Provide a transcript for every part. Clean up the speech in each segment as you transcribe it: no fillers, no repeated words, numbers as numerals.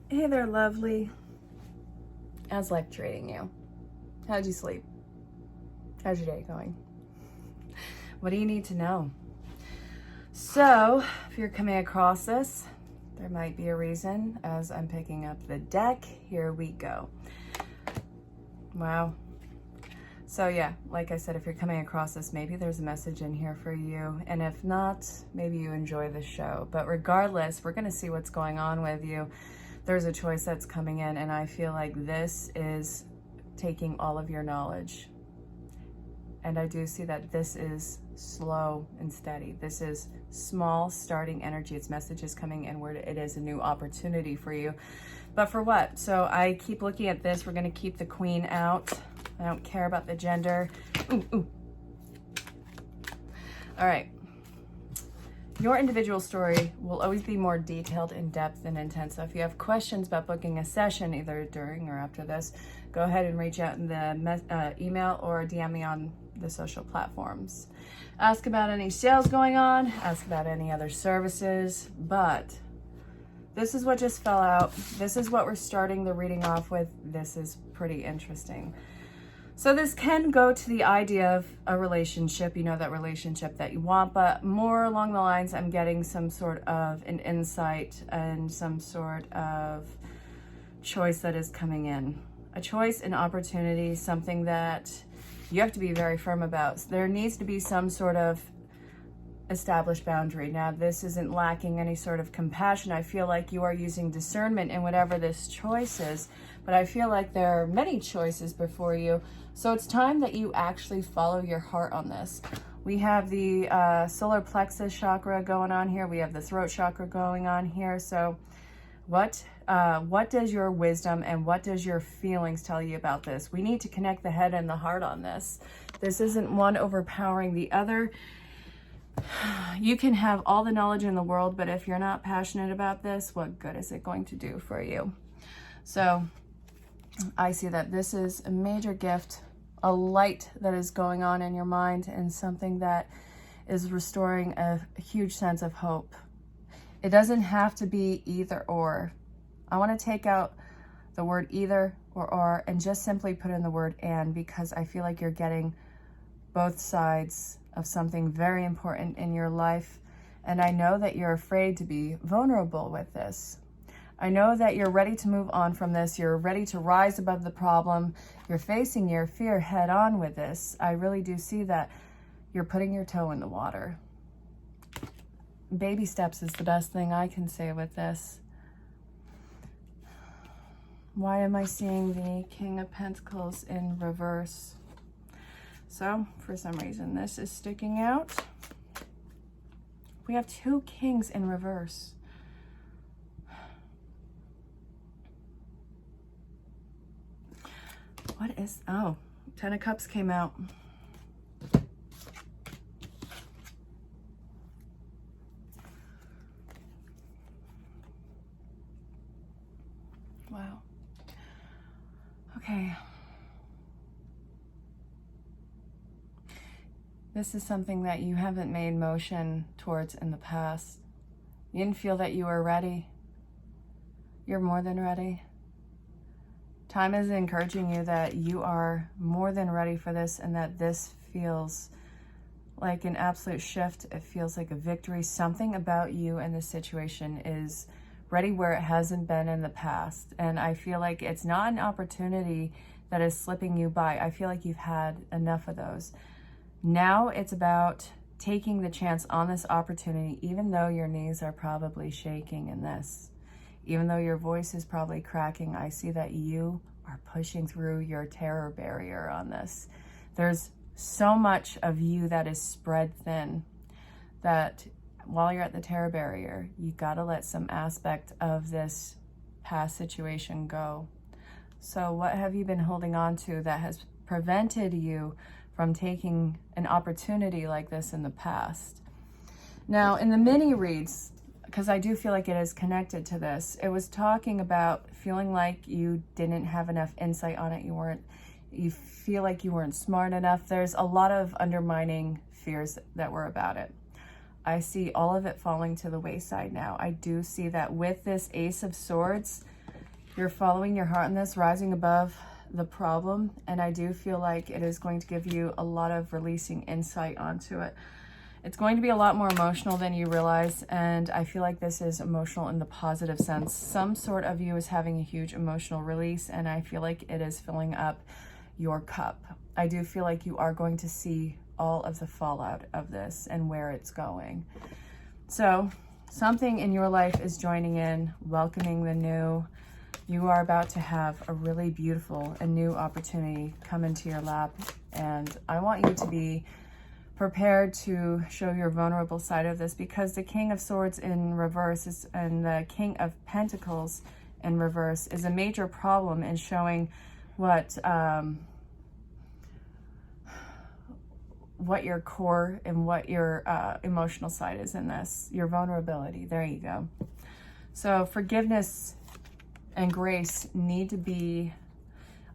Hey there, lovely. How's life treating you? How'd you sleep? How's your day going? What do you need to know? So, if you're coming across this, there might be a reason. As I'm picking up the deck, here we go. Wow. So yeah, like I said, if you're coming across this, maybe there's a message in here for you. And if not, maybe you enjoy the show. But regardless, we're going to see what's going on with you. There's a choice that's coming in, and I feel like this is taking all of your knowledge. And I do see that this is slow and steady. This is small starting energy. Its message is coming inward. It is a new opportunity for you. But for what? So I keep looking at this. We're going to keep the queen out. I don't care about the gender. Ooh, ooh. All right. Your individual story will always be more detailed, in depth, and intense. So if you have questions about booking a session, either during or after this, go ahead and reach out in the email or DM me on the social platforms. Ask about any sales going on, ask about any other services, but this is what just fell out. This is what we're starting the reading off with. This is pretty interesting. So this can go to the idea of a relationship, you know, that relationship that you want, but more along the lines, I'm getting some sort of an insight and some sort of choice that is coming in. A choice, an opportunity, something that you have to be very firm about. So there needs to be some sort of established boundary. Now, this isn't lacking any sort of compassion. I feel like you are using discernment in whatever this choice is, but I feel like there are many choices before you. So it's time that you actually follow your heart on this. We have the solar plexus chakra going on here. We have the throat chakra going on here. So what does your wisdom and what does your feelings tell you about this? We need to connect the head and the heart on this. This isn't one overpowering the other. You can have all the knowledge in the world, but if you're not passionate about this, what good is it going to do for you? So I see that this is a major gift, a light that is going on in your mind, and something that is restoring a huge sense of hope. It doesn't have to be either or. I want to take out the word either or and just simply put in the word and, because I feel like you're getting both sides of something very important in your life. And I know that you're afraid to be vulnerable with this. I know that you're ready to move on from this. You're ready to rise above the problem. You're facing your fear head on with this. I really do see that you're putting your toe in the water. Baby steps is the best thing I can say with this. Why am I seeing the King of Pentacles in reverse? So, for some reason, this is sticking out. We have two kings in reverse. What is, oh, 10 of Cups came out. Wow. Okay. This is something that you haven't made motion towards in the past. You didn't feel that you were ready. You're more than ready. Time is encouraging you that you are more than ready for this, and that this feels like an absolute shift. It feels like a victory. Something about you and this situation is ready where it hasn't been in the past. And I feel like it's not an opportunity that is slipping you by. I feel like you've had enough of those. Now it's about taking the chance on this opportunity, even though your knees are probably shaking in this. Even though your voice is probably cracking, I see that you are pushing through your terror barrier on this. There's so much of you that is spread thin that while you're at the terror barrier, you gotta let some aspect of this past situation go. So what have you been holding on to that has prevented you from taking an opportunity like this in the past? Now, in the mini reads, because I do feel like it is connected to this, it was talking about feeling like you didn't have enough insight on it. You feel like you weren't smart enough. There's a lot of undermining fears that were about it. I see all of it falling to the wayside now. I do see that with this Ace of Swords, You're following your heart in this, rising above the problem, and I do feel like it is going to give you a lot of releasing insight onto it. It's going to be a lot more emotional than you realize, and I feel like this is emotional in the positive sense. Some sort of you is having a huge emotional release, and I feel like it is filling up your cup. I do feel like you are going to see all of the fallout of this and where it's going. So something in your life is joining in, welcoming the new. You are about to have a really beautiful and new opportunity come into your lap, and I want you to be prepared to show your vulnerable side of this, because the King of Swords in reverse is, and the King of Pentacles in reverse is a major problem in showing what your core and what your emotional side is in this, your vulnerability. There you go. So forgiveness and grace need to be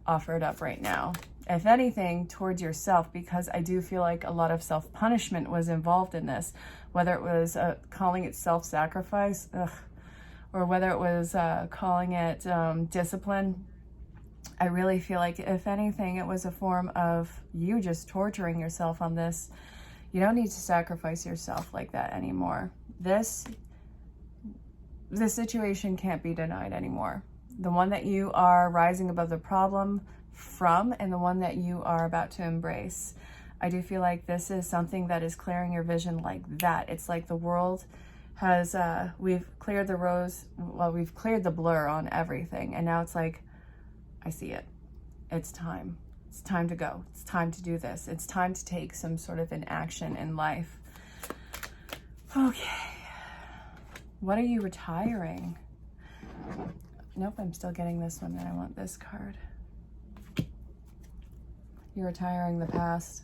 offered up right now. If anything, towards yourself, because I do feel like a lot of self-punishment was involved in this, whether it was calling it self-sacrifice, or whether it was calling it discipline. I really feel like, if anything, it was a form of you just torturing yourself on this. You don't need to sacrifice yourself like that anymore. This situation can't be denied anymore. The one that you are rising above the problem from, and the one that you are about to embrace. I do feel like this is something that is clearing your vision like that. It's like the world has, we've cleared we've cleared the blur on everything, and now it's like, I see it. It's time. It's time to go. It's time to do this. It's time to take some sort of an action in life. Okay. What are you retiring? Nope, I'm still getting this one, and I want this card. You're retiring the past.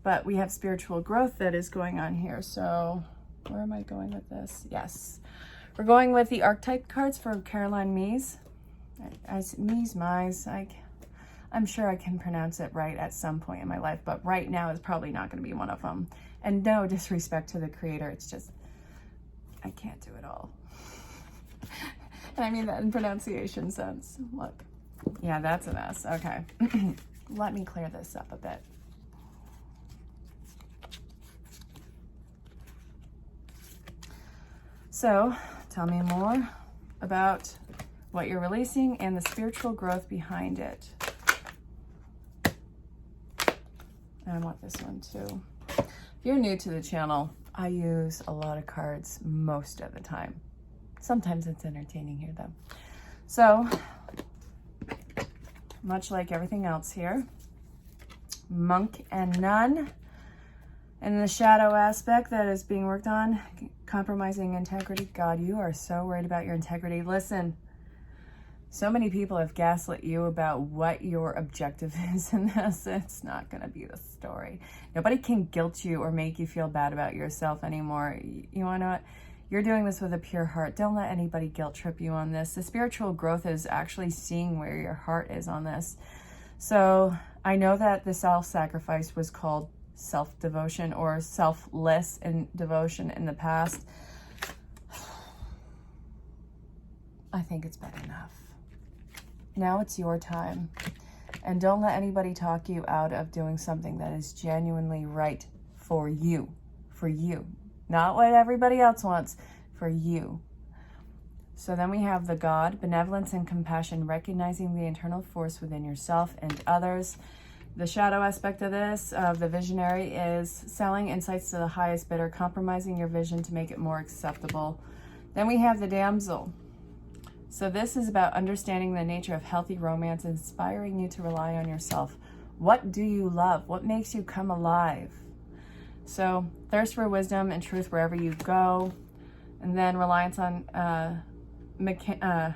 But we have spiritual growth that is going on here. So where am I going with this? Yes. We're going with the archetype cards for Caroline Mies. I'm sure I can pronounce it right at some point in my life, but right now is probably not going to be one of them. And no disrespect to the creator. It's just, I can't do it all. And I mean that in pronunciation sense. Look. Yeah, that's a mess. Okay. Let me clear this up a bit. So, tell me more about what you're releasing and the spiritual growth behind it. And I want this one too. If you're new to the channel, I use a lot of cards most of the time. Sometimes it's entertaining here though. So, much like everything else here, monk and nun. And the shadow aspect that is being worked on, compromising integrity. God, you are so worried about your integrity. Listen, so many people have gaslit you about what your objective is in this. It's not going to be the story. Nobody can guilt you or make you feel bad about yourself anymore. You want to know what? You're doing this with a pure heart. Don't let anybody guilt trip you on this. The spiritual growth is actually seeing where your heart is on this. So I know that the self-sacrifice was called self-devotion or selfless in devotion in the past. I think it's been enough. Now it's your time. And don't let anybody talk you out of doing something that is genuinely right for you. For you. Not what everybody else wants. For you. So then we have the God, benevolence and compassion, recognizing the internal force within yourself and others. The shadow aspect of this, of the visionary, is selling insights to the highest bidder, compromising your vision to make it more acceptable. Then we have the damsel. So this is about understanding the nature of healthy romance, inspiring you to rely on yourself. What do you love? What makes you come alive? So thirst for wisdom and truth wherever you go. And then reliance on mechanicus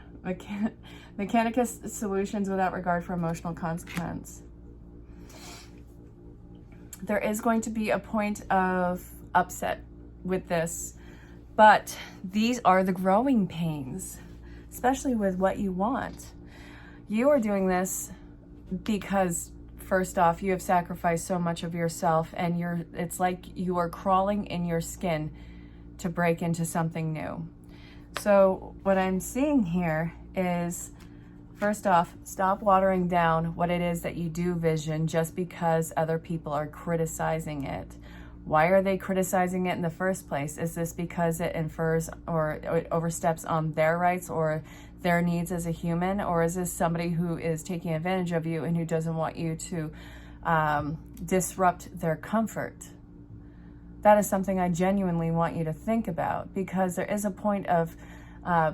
solutions without regard for emotional consequence. There is going to be a point of upset with this, but these are the growing pains, especially with what you want. You are doing this because, first off, you have sacrificed so much of yourself, and it's like you are crawling in your skin to break into something new. So what I'm seeing here is, first off, stop watering down what it is that you do vision just because other people are criticizing it. Why are they criticizing it in the first place? Is this because it infers or it oversteps on their rights or their needs as a human? Or is this somebody who is taking advantage of you and who doesn't want you to disrupt their comfort? That is something I genuinely want you to think about, because there is a point of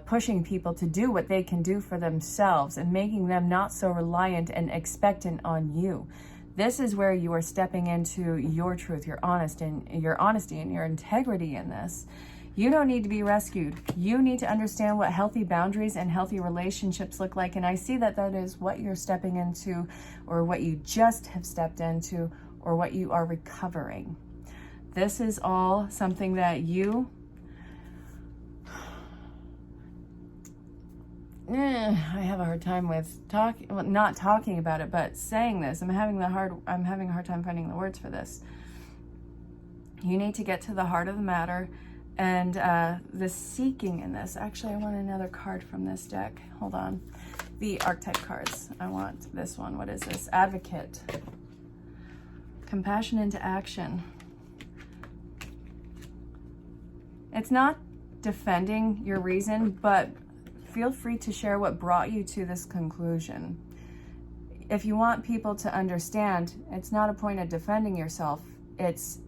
pushing people to do what they can do for themselves and making them not so reliant and expectant on you. This is where you are stepping into your truth, your honesty and your integrity in this. You don't need to be rescued. You need to understand what healthy boundaries and healthy relationships look like. And I see that that is what you're stepping into, or what you just have stepped into, or what you are recovering. This is all something that you I have a hard time with not talking about it, but saying this. I'm having a hard time finding the words for this. You need to get to the heart of the matter, and the seeking in this. Actually, I want another card from this deck. Hold on. The archetype cards. I want this one. What is this? Advocate. Compassion into action. It's not defending your reason, but feel free to share what brought you to this conclusion. If you want people to understand, it's not a point of defending yourself. It's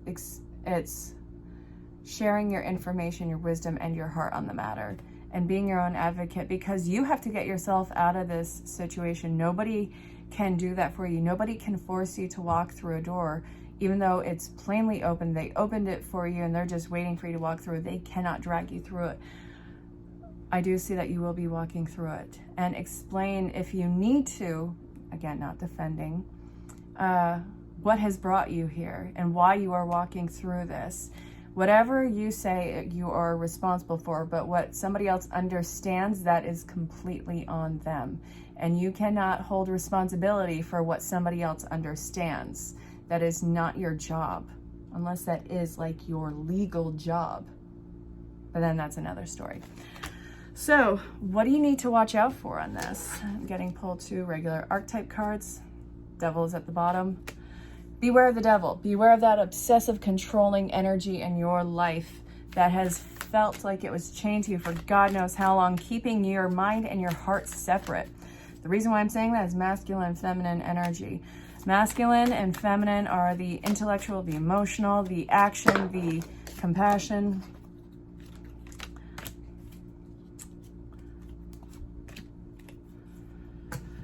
sharing your information, your wisdom, and your heart on the matter, and being your own advocate, because you have to get yourself out of this situation. Nobody can do that for you. Nobody can force you to walk through a door, even though it's plainly open. They opened it for you and they're just waiting for you to walk through. They cannot drag you through it. I do see that you will be walking through it, and explain if you need to, again, not defending, what has brought you here and why you are walking through this. Whatever you say, you are responsible for, but what somebody else understands, that is completely on them. And you cannot hold responsibility for what somebody else understands. That is not your job, unless that is like your legal job. But then that's another story. So what do you need to watch out for on this? I'm getting pulled to regular archetype cards. Devil is at the bottom. Beware of the devil. Beware of that obsessive controlling energy in your life that has felt like it was chained to you for God knows how long, keeping your mind and your heart separate. The reason why I'm saying that is masculine and feminine energy. Masculine and feminine are the intellectual, the emotional, the action, the compassion.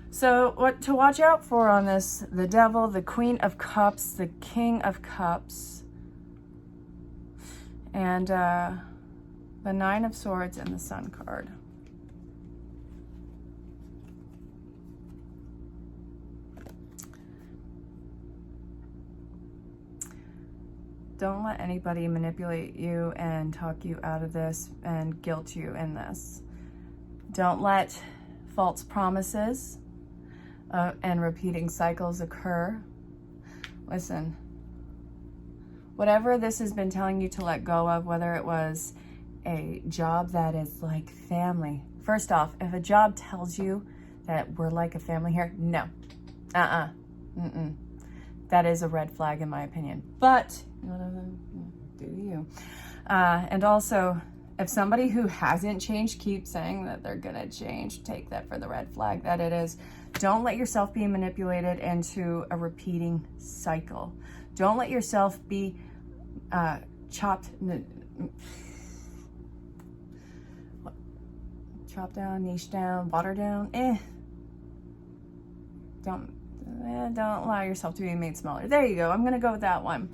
So what to watch out for on this: the devil, the Queen of Cups, the King of Cups, and the Nine of Swords and the Sun card. Don't let anybody manipulate you and talk you out of this and guilt you in this. Don't let false promises and repeating cycles occur. Listen, whatever this has been telling you to let go of, whether it was a job that is like family. First off, if a job tells you that we're like a family here, no. That is a red flag in my opinion. But, do you. And also, if somebody who hasn't changed keeps saying that they're gonna change, take that for the red flag that it is. Don't let yourself be manipulated into a repeating cycle. Don't let yourself be chopped down, niche down, water down. Don't allow yourself to be made smaller. There you go. I'm gonna go with that one.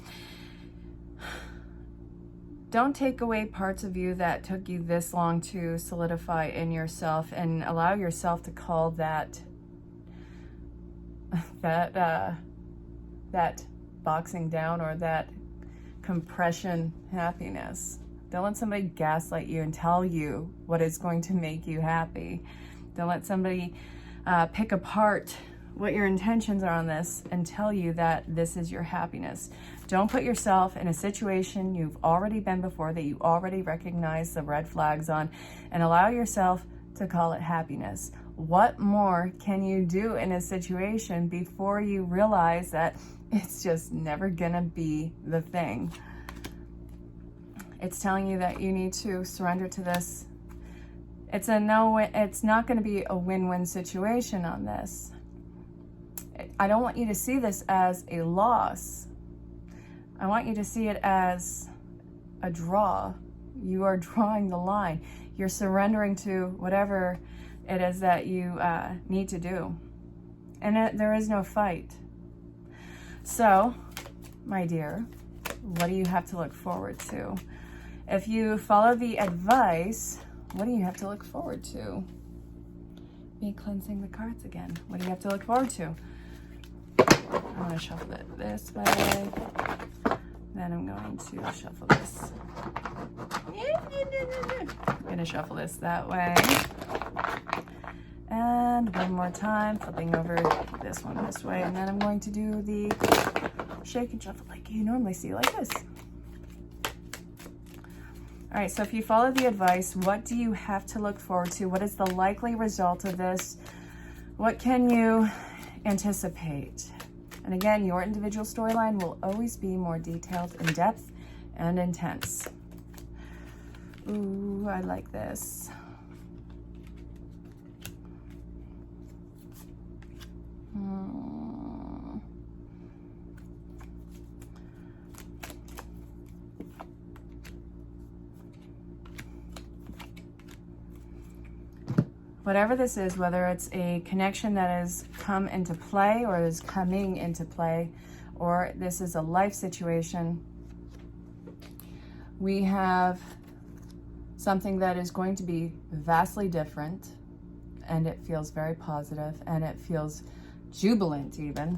Don't take away parts of you that took you this long to solidify in yourself, and allow yourself to call that boxing down, or that compression, happiness. Don't let somebody gaslight you and tell you what is going to make you happy. Don't let somebody pick apart what your intentions are on this and tell you that this is your happiness. Don't put yourself in a situation you've already been before, that you already recognize the red flags on, and allow yourself to call it happiness. What more can you do in a situation before you realize that it's just never gonna be the thing? It's telling you that you need to surrender to this. It's not gonna be a win-win situation on this. I don't want you to see this as a loss. I want you to see it as a draw. You are drawing the line. You're surrendering to whatever it is that you need to do. And there is no fight. So, my dear, what do you have to look forward to? If you follow the advice, what do you have to look forward to? Me cleansing the cards again. What do you have to look forward to? I'm going to shuffle it this way. Then I'm going to shuffle this. I'm going to shuffle this that way. And one more time, flipping over this one this way. And then I'm going to do the shake and shuffle like you normally see, like this. All right, so if you follow the advice, what do you have to look forward to? What is the likely result of this? What can you anticipate? And again, your individual storyline will always be more detailed, in depth, and intense. Ooh, I like this. Whatever this is, whether it's a connection that has come into play or is coming into play, or this is a life situation, we have something that is going to be vastly different, and it feels very positive, and it feels jubilant even.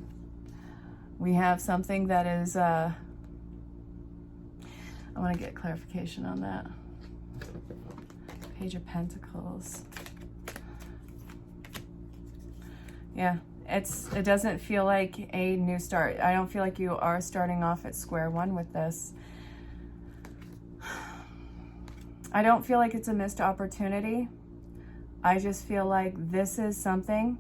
We have something that is, I want to get clarification on that. Page of Pentacles. Yeah, it doesn't feel like a new start. I don't feel like you are starting off at square one with this. I don't feel like it's a missed opportunity. I just feel like this is something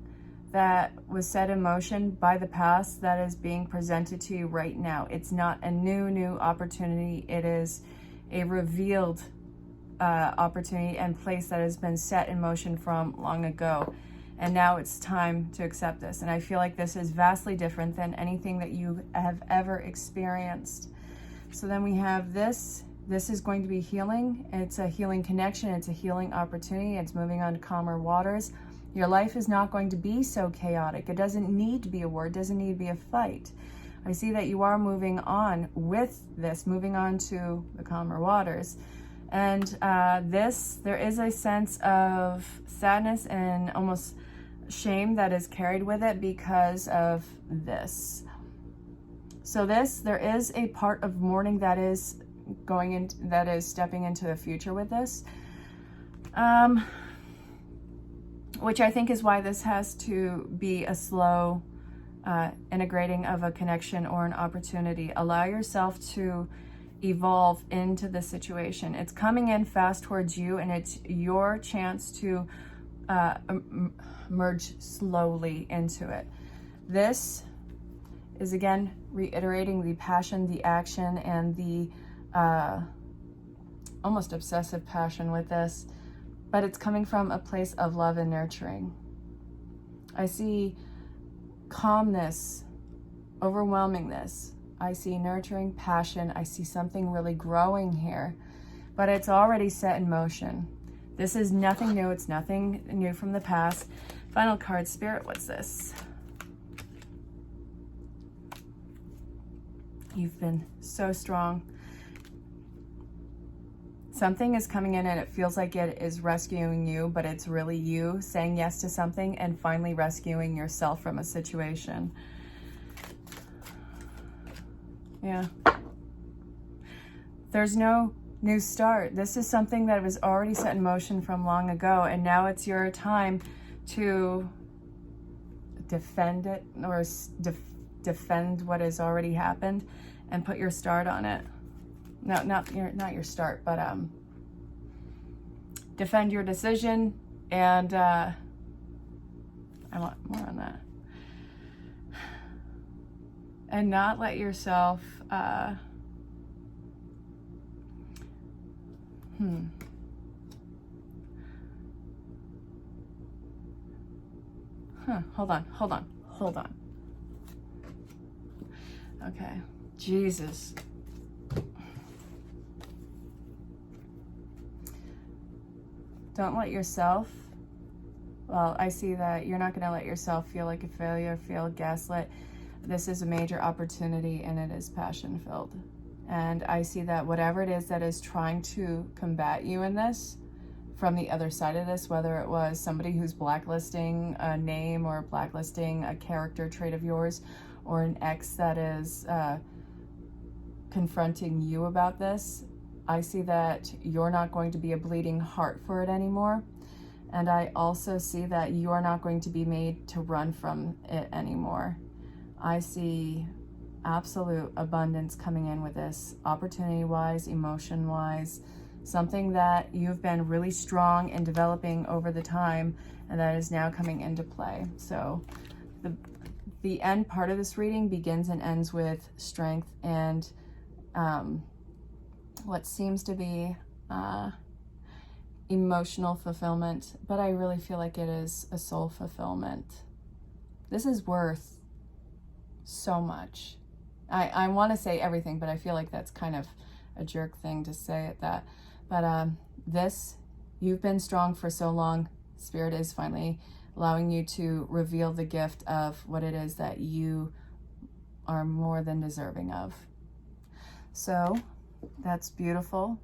that was set in motion by the past that is being presented to you right now. It's not a new opportunity. It is a revealed opportunity and place that has been set in motion from long ago. And now it's time to accept this. And I feel like this is vastly different than anything that you have ever experienced. So then we have this. This is going to be healing. It's a healing connection. It's a healing opportunity. It's moving on to calmer waters. Your life is not going to be so chaotic. It doesn't need to be a war. It doesn't need to be a fight. I see that you are moving on with this, moving on to the calmer waters. And there is a sense of sadness and almost shame that is carried with it because of this. So there is a part of mourning that is stepping into the future with this, which I think is why this has to be a slow integrating of a connection or an opportunity. Allow yourself to evolve into the situation. It's coming in fast towards you, and it's your chance to merge slowly into it. This is again reiterating the passion, the action, and the almost obsessive passion with this, but it's coming from a place of love and nurturing. I see calmness overwhelming this. I see nurturing, passion. I see something really growing here, but it's already set in motion. This is nothing new. It's nothing new from the past. Final card, Spirit, what's this? You've been so strong. Something is coming in and it feels like it is rescuing you, but it's really you saying yes to something and finally rescuing yourself from a situation. Yeah. There's no new start. This is something that was already set in motion from long ago, and now it's your time to defend it or defend what has already happened and put your start on it. No, not your start, but defend your decision. And I want more on that. And not let yourself hold on. Okay. Jesus. Don't let yourself, well, I see that you're not going to let yourself feel like a failure, feel gaslit. This is a major opportunity and it is passion filled. And I see that whatever it is that is trying to combat you in this, from the other side of this, whether it was somebody who's blacklisting a name or blacklisting a character trait of yours, or an ex that is confronting you about this, I see that you're not going to be a bleeding heart for it anymore. And I also see that you are not going to be made to run from it anymore. I see absolute abundance coming in with this, opportunity-wise, emotion-wise, something that you've been really strong in developing over the time, and that is now coming into play. So the end part of this reading begins and ends with strength and what seems to be emotional fulfillment, but I really feel like it is a soul fulfillment. This is worth so much. I want to say everything, but I feel like that's kind of a jerk thing to say at that. But this, you've been strong for so long. Spirit is finally allowing you to reveal the gift of what it is that you are more than deserving of. So that's beautiful.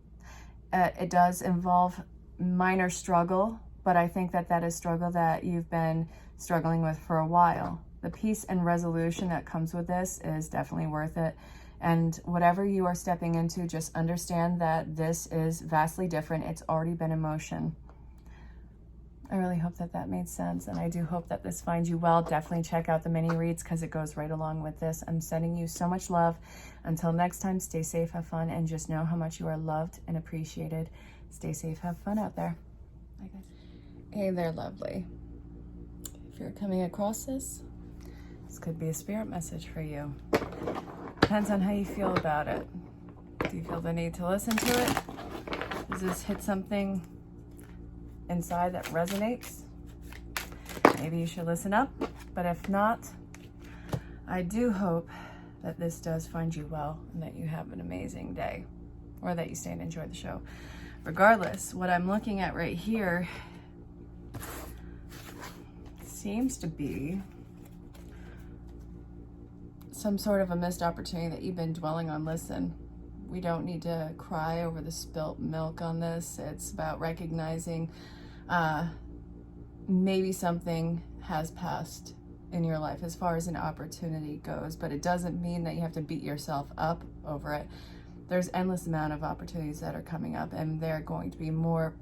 It does involve minor struggle, but I think that that is struggle that you've been struggling with for a while. The peace and resolution that comes with this is definitely worth it. And whatever you are stepping into, just understand that this is vastly different. It's already been in motion. I really hope that that made sense, and I do hope that this finds you well. Definitely check out the mini reads because it goes right along with this. I'm sending you so much love. Until next time, stay safe, have fun, and just know how much you are loved and appreciated. Stay safe, have fun out there. Bye, guys. Hey there, lovely. If you're coming across this could be a spirit message for you. Depends on how you feel about it. Do you feel the need to listen to it? Does this hit something inside that resonates? Maybe you should listen up, but if not, I do hope that this does find you well and that you have an amazing day, or that you stay and enjoy the show. Regardless, what I'm looking at right here seems to be some sort of a missed opportunity that you've been dwelling on. Listen, we don't need to cry over the spilt milk on this. It's about recognizing maybe something has passed in your life as far as an opportunity goes, but it doesn't mean that you have to beat yourself up over it. There's endless amount of opportunities that are coming up, and they're going to be more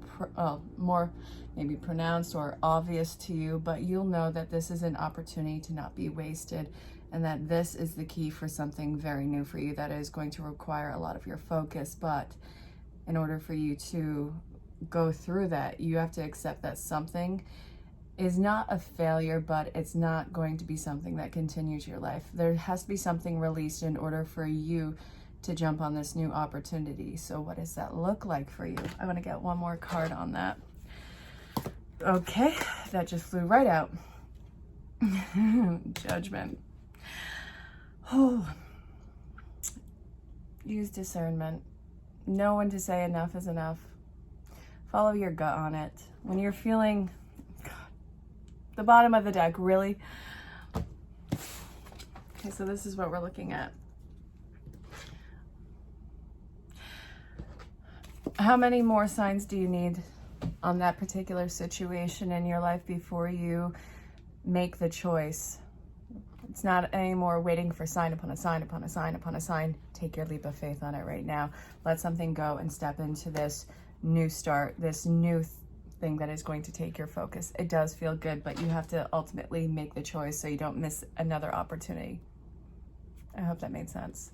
maybe pronounced or obvious to you, but you'll know that this is an opportunity to not be wasted, and that this is the key for something very new for you that is going to require a lot of your focus. But in order for you to go through that, you have to accept that something is not a failure, but it's not going to be something that continues your life. There has to be something released in order for you to jump on this new opportunity. So what does that look like for you? I want to get one more card on that. Okay, that just flew right out. Judgment. Oh, use discernment. Know when to say enough is enough. Follow your gut on it. When you're feeling the bottom of the deck, really. Okay, so this is what we're looking at. How many more signs do you need on that particular situation in your life before you make the choice? It's not anymore waiting for sign upon a sign upon a sign upon a sign. Take your leap of faith on it right now. Let something go and step into this new start, this new thing that is going to take your focus. It does feel good, but you have to ultimately make the choice so you don't miss another opportunity. I hope that made sense.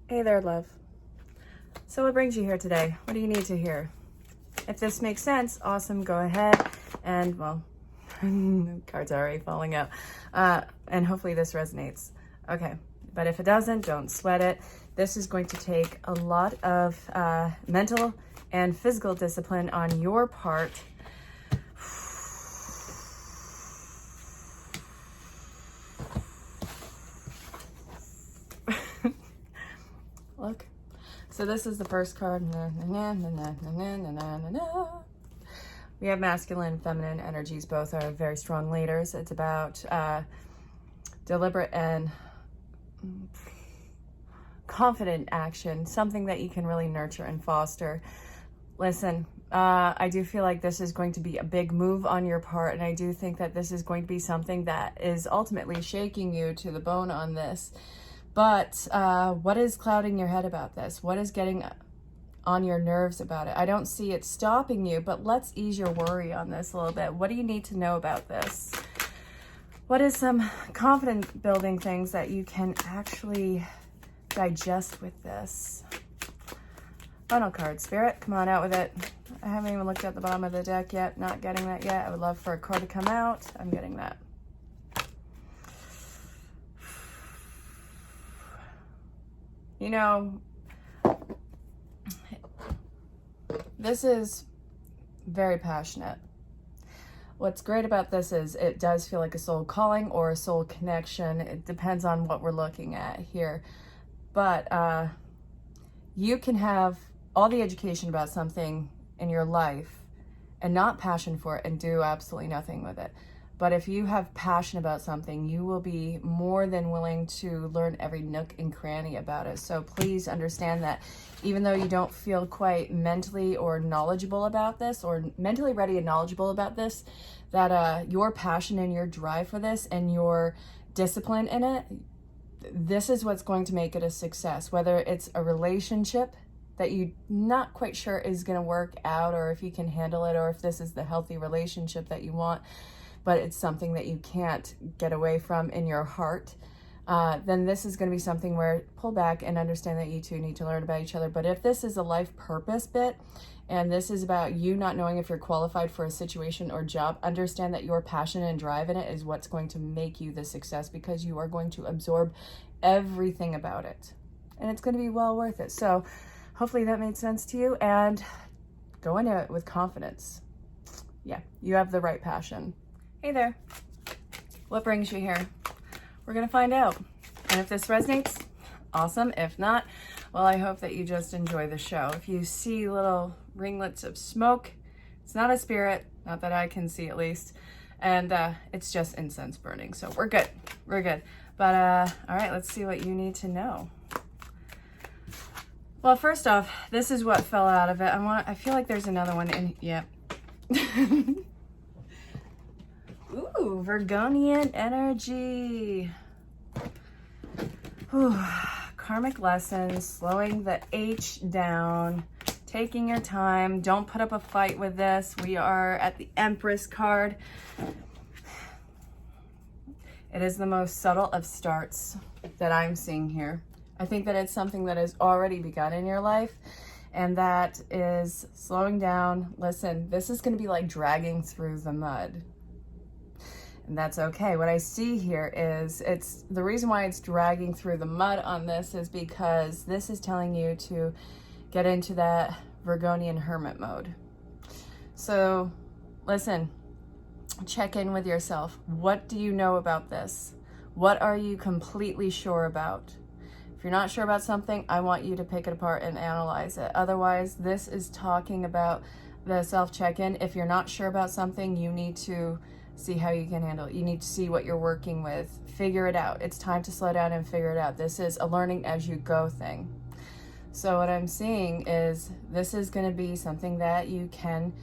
Hey there, love. So what brings you here today? What do you need to hear? If this makes sense, awesome, go ahead. And, well, cards are already falling out. And hopefully this resonates. Okay, but if it doesn't, don't sweat it. This is going to take a lot of mental and physical discipline on your part. Look. So this is the first card. We have masculine and feminine energies. Both are very strong leaders. It's about deliberate and confident action, something that you can really nurture and foster. Listen, I do feel like this is going to be a big move on your part, and I do think that this is going to be something that is ultimately shaking you to the bone on this. But what is clouding your head about this? What is getting on your nerves about it? I don't see it stopping you, but let's ease your worry on this a little bit. What do you need to know about this? What is some confidence building things that you can actually digest with this? Final card, Spirit, come on out with it. I haven't even looked at the bottom of the deck yet. Not getting that yet. I would love for a card to come out. I'm getting that. You know, this is very passionate. What's great about this is it does feel like a soul calling or a soul connection. It depends on what we're looking at here. But you can have all the education about something in your life and not passion for it and do absolutely nothing with it. But if you have passion about something, you will be more than willing to learn every nook and cranny about it. So please understand that even though you don't feel quite mentally or knowledgeable about this, or mentally ready and knowledgeable about this, that your passion and your drive for this and your discipline in it, this is what's going to make it a success. Whether it's a relationship that you're not quite sure is going to work out, or if you can handle it, or if this is the healthy relationship that you want, but it's something that you can't get away from in your heart, then this is going to be something where pull back and understand that you two need to learn about each other. But if this is a life purpose bit, and this is about you not knowing if you're qualified for a situation or job, understand that your passion and drive in it is what's going to make you the success, because you are going to absorb everything about it. And it's going to be well worth it. So hopefully that made sense to you, and go into it with confidence. Yeah, you have the right passion. Hey there. What brings you here? We're going to find out. And if this resonates, awesome. If not, well, I hope that you just enjoy the show. If you see little ringlets of smoke, it's not a spirit, not that I can see at least. And it's just incense burning. So we're good. We're good. But all right, let's see what you need to know. Well, first off, this is what fell out of it. I feel like there's another one in. Yep. Ooh, Virgonian energy. Ooh, karmic lessons, slowing the H down, taking your time. Don't put up a fight with this. We are at the Empress card. It is the most subtle of starts that I'm seeing here. I think that it's something that has already begun in your life, and that is slowing down. Listen, this is going to be like dragging through the mud. And that's okay. What I see here is it's the reason why it's dragging through the mud on this is because this is telling you to get into that Virgonian hermit mode. So listen, check in with yourself. What do you know about this? What are you completely sure about? If you're not sure about something, I want you to pick it apart and analyze it. Otherwise, this is talking about the self-check-in. If you're not sure about something, you need to see how you can handle it. You need to see what you're working with. Figure it out. It's time to slow down and figure it out. This is a learning as you go thing. So what I'm seeing is this is going to be something that you can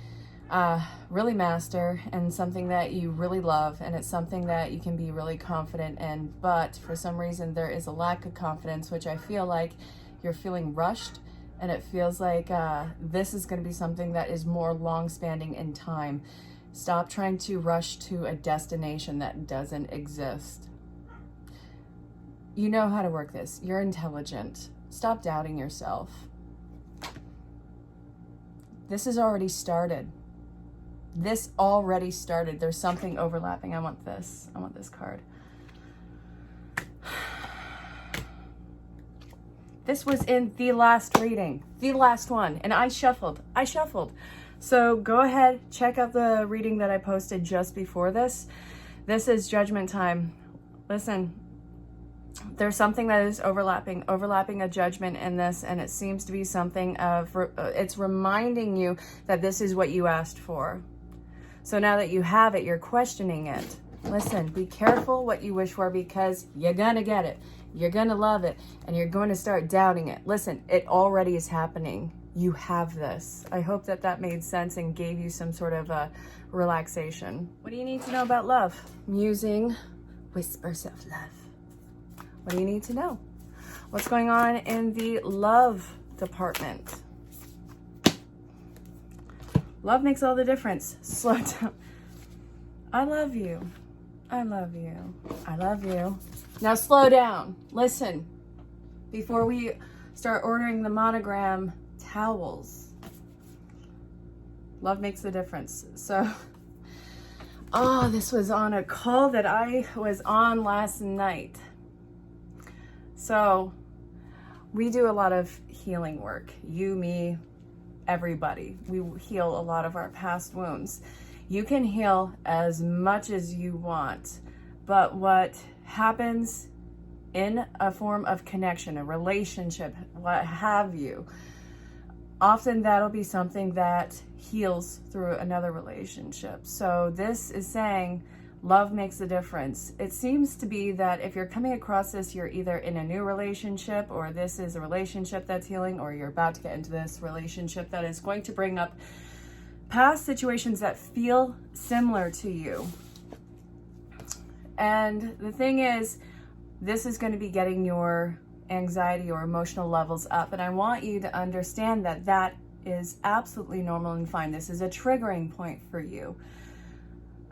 really master, and something that you really love, and it's something that you can be really confident in. But for some reason there is a lack of confidence, which I feel like you're feeling rushed And it feels like this is going to be something that is more long-spanning in time. Stop trying to rush to a destination that doesn't exist. You know how to work this. You're intelligent. Stop doubting yourself. This has already started. This already started. There's something overlapping. I want this. I want this card. This was in the last reading, the last one, and I shuffled. So go ahead, check out the reading that I posted just before this. This is judgment time. Listen, there's something that is overlapping a judgment in this, and it seems to be something of, it's reminding you that this is what you asked for. So now that you have it, you're questioning it. Listen, be careful what you wish for, because you're gonna get it. You're gonna love it, and you're going to start doubting it. Listen, it already is happening. You have this. I hope that that made sense and gave you some sort of a relaxation. What do you need to know about love? Musing, whispers of love. What do you need to know? What's going on in the love department? Love makes all the difference. Slow down. I love you. I love you. I love you. Now slow down. Listen, before we start ordering the monogram towels. Love makes the difference. So, this was on a call that I was on last night. So, we do a lot of healing work. You, me, everybody. We heal a lot of our past wounds. You can heal as much as you want, but what happens in a form of connection, a relationship, what have you, often that'll be something that heals through another relationship. So this is saying love makes a difference. It seems to be that if you're coming across this, you're either in a new relationship, or this is a relationship that's healing, or you're about to get into this relationship that is going to bring up past situations that feel similar to you. And the thing is, this is going to be getting your anxiety or emotional levels up. And I want you to understand that that is absolutely normal and fine. This is a triggering point for you.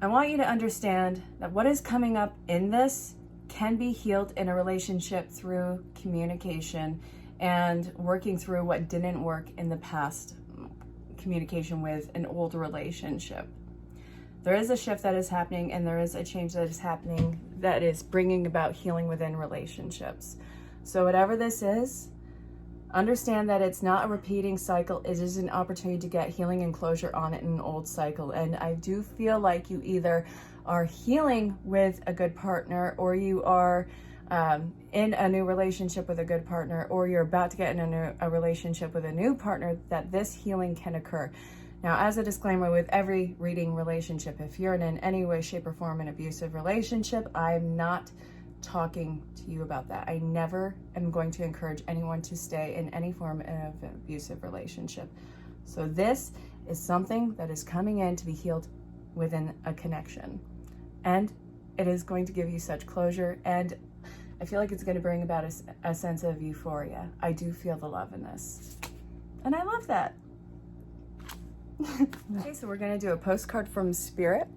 I want you to understand that what is coming up in this can be healed in a relationship through communication and working through what didn't work in the past communication with an old relationship. There is a shift that is happening, and there is a change that is happening that is bringing about healing within relationships. So whatever this is, understand that it's not a repeating cycle. It is an opportunity to get healing and closure on it in an old cycle. And I do feel like you either are healing with a good partner, or you are in a new relationship with a good partner, or you're about to get in a relationship with a new partner, that this healing can occur. Now, as a disclaimer, with every reading relationship, if you're in any way, shape, or form an abusive relationship, I'm not talking to you about that. I never am going to encourage anyone to stay in any form of an abusive relationship. So this is something that is coming in to be healed within a connection. And it is going to give you such closure, and I feel like it's going to bring about a sense of euphoria. I do feel the love in this. And I love that. Okay, so we're going to do a postcard from Spirit.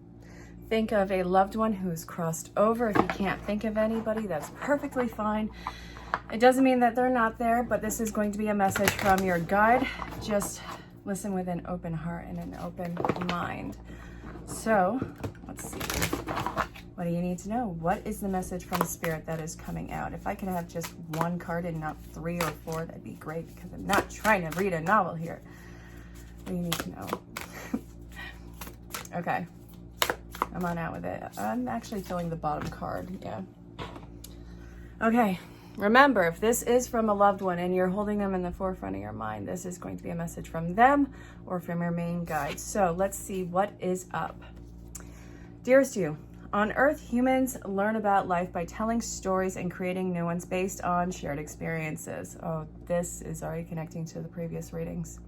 Think of a loved one who's crossed over. If you can't think of anybody, that's perfectly fine. It doesn't mean that they're not there, but this is going to be a message from your guide. Just listen with an open heart and an open mind. So, let's see. What do you need to know? What is the message from Spirit that is coming out? If I could have just one card and not 3 or 4, that'd be great, because I'm not trying to read a novel here. What do you need to know? Okay. I'm on out with it. I'm actually filling the bottom card. Yeah. Okay. Remember, if this is from a loved one and you're holding them in the forefront of your mind, this is going to be a message from them or from your main guide. So let's see what is up. Dearest you, on Earth, humans learn about life by telling stories and creating new ones based on shared experiences. Oh, this is already connecting to the previous readings.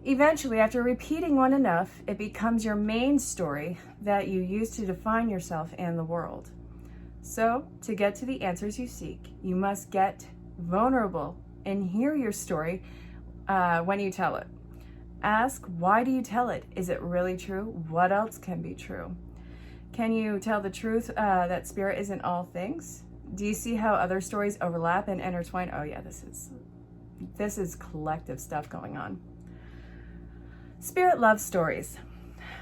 Eventually, after repeating one enough, it becomes your main story that you use to define yourself and the world. So, to get to the answers you seek, you must get vulnerable and hear your story when you tell it. Ask, why do you tell it? Is it really true? What else can be true? Can you tell the truth that spirit isn't all things? Do you see how other stories overlap and intertwine? Oh yeah, this is collective stuff going on. Spirit loves stories,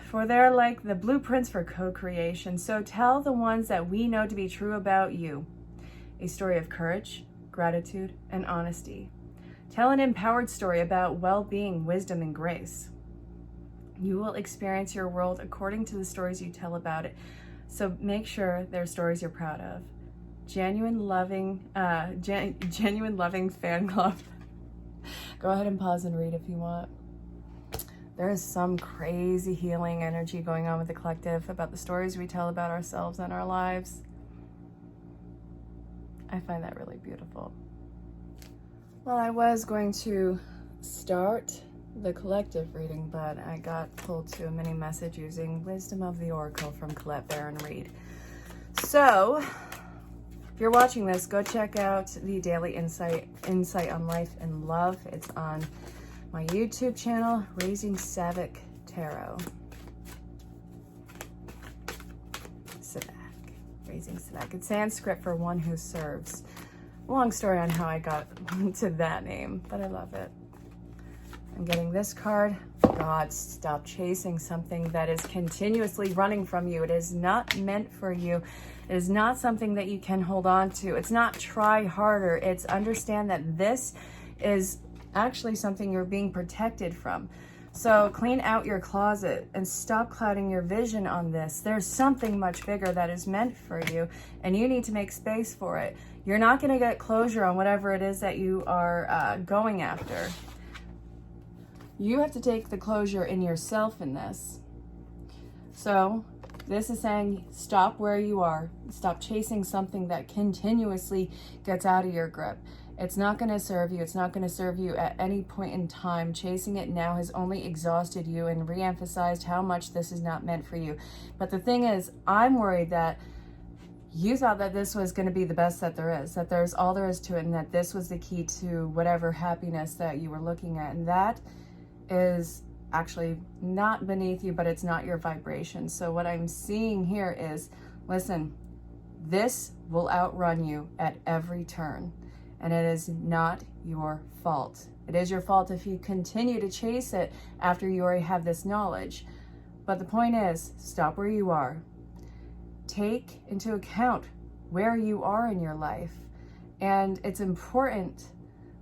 for they're like the blueprints for co-creation. So tell the ones that we know to be true about you. A story of courage, gratitude, and honesty. Tell an empowered story about well-being, wisdom, and grace. You will experience your world according to the stories you tell about it. So make sure they're stories you're proud of. Genuine loving fan club. Go ahead and pause and read if you want. There is some crazy healing energy going on with the collective about the stories we tell about ourselves and our lives. I find that really beautiful. Well, I was going to start the collective reading, but I got pulled to a mini message using Wisdom of the Oracle from Colette Baron Reed. So, if you're watching this, go check out the Daily Insight on Life and Love. It's on my YouTube channel, Raising Savick Tarot. Raising Savick. It's Sanskrit for one who serves. Long story on how I got to that name, but I love it. I'm getting this card. God, stop chasing something that is continuously running from you. It is not meant for you. It is not something that you can hold on to. It's not try harder. It's understand that this is actually something you're being protected from. So clean out your closet and stop clouding your vision on this. There's something much bigger that is meant for you, and you need to make space for it. You're not going to get closure on whatever it is that you are going after. You have to take the closure in yourself in this. So this is saying stop where you are. Stop chasing something that continuously gets out of your grip. It's not going to serve you. It's not going to serve you at any point in time. Chasing it now has only exhausted you and re-emphasized how much this is not meant for you. But the thing is, I'm worried that you thought that this was going to be the best that there is, that there's all there is to it, and that this was the key to whatever happiness that you were looking at. And that is actually not beneath you, but it's not your vibration. So what I'm seeing here is, listen, this will outrun you at every turn. And it is not your fault. It is your fault if you continue to chase it after you already have this knowledge. But the point is, stop where you are. Take into account where you are in your life. And it's important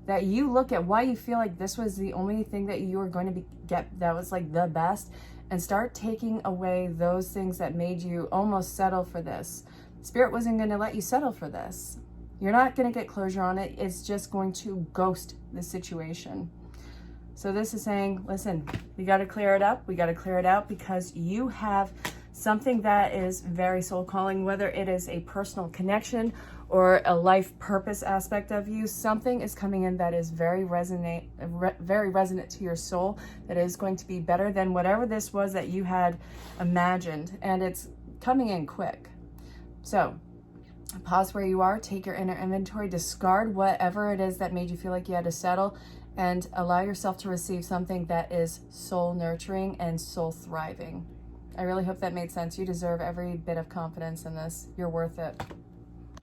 that you look at why you feel like this was the only thing that you were going to get that was like the best, and start taking away those things that made you almost settle for this. Spirit wasn't going to let you settle for this. You're not going to get closure on it. It's just going to ghost the situation. So this is saying, listen, we got to clear it up. We got to clear it out because you have something that is very soul calling, whether it is a personal connection or a life purpose aspect of you. Something is coming in that is very resonant to your soul, that is going to be better than whatever this was that you had imagined. And it's coming in quick. So pause where you are, take your inner inventory, discard whatever it is that made you feel like you had to settle, and allow yourself to receive something that is soul nurturing and soul thriving. I really hope that made sense. You deserve every bit of confidence in this. You're worth it.